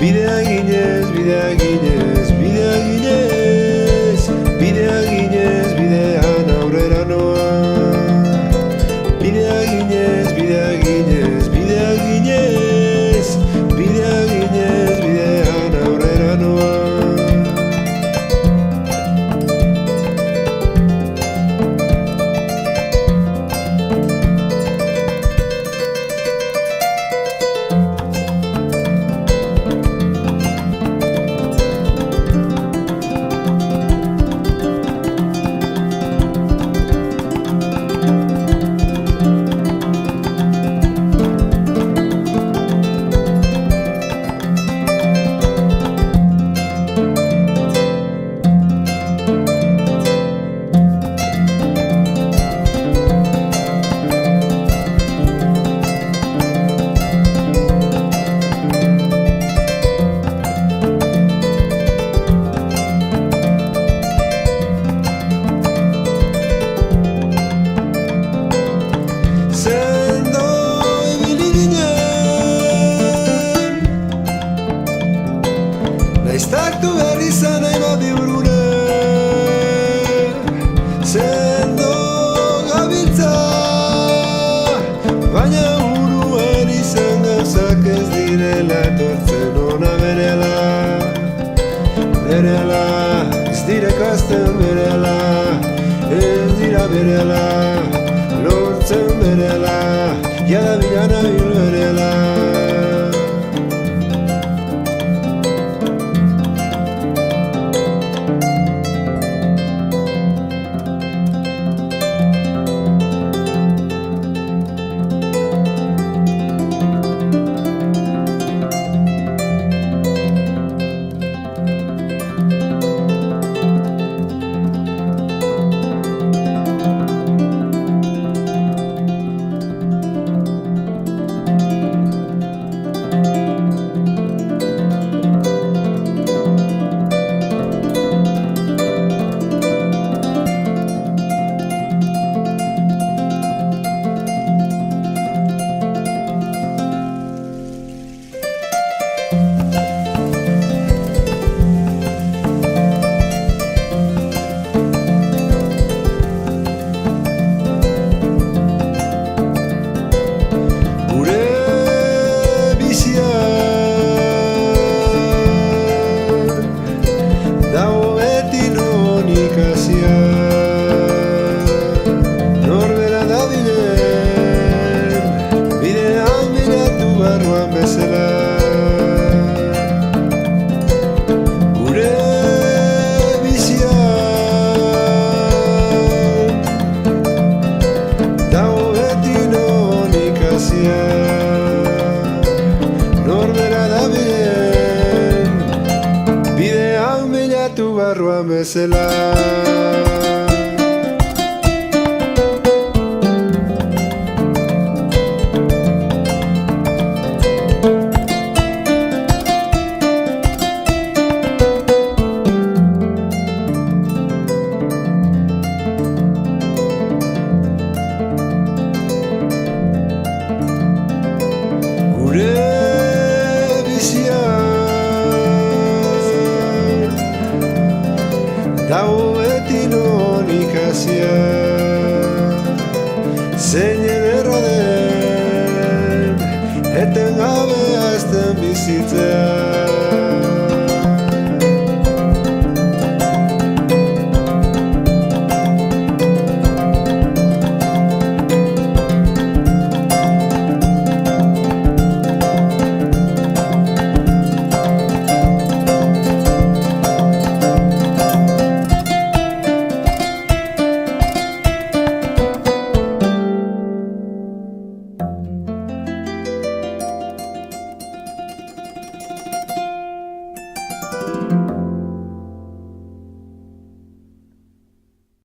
Bidea ginez, bidea ginez, bidea ginez, bidea ginez, bidean aurrera noa. Bidea ginez, bidea ginez, bidea ginez, bidea ginez, bidean aurrera noa. Naiztartu behar izan nahi bat diurgune, sendo gabiltza, baina buruan izan gauzak ez direla etortzen ona berehala. Berehala, ez direkasten berehala, ez dira berehala, lortzen berehala, jada bilan nabil berehala. Norbera dabilen, bidean bilatu barruan bezala. Gure bizian dago beti non ikasia. Norbera dabilen, bidean bilatu barruan bezala. Gure bizian dago beti non ikasia. Zein ederra den, eten gabe azten bizitzea.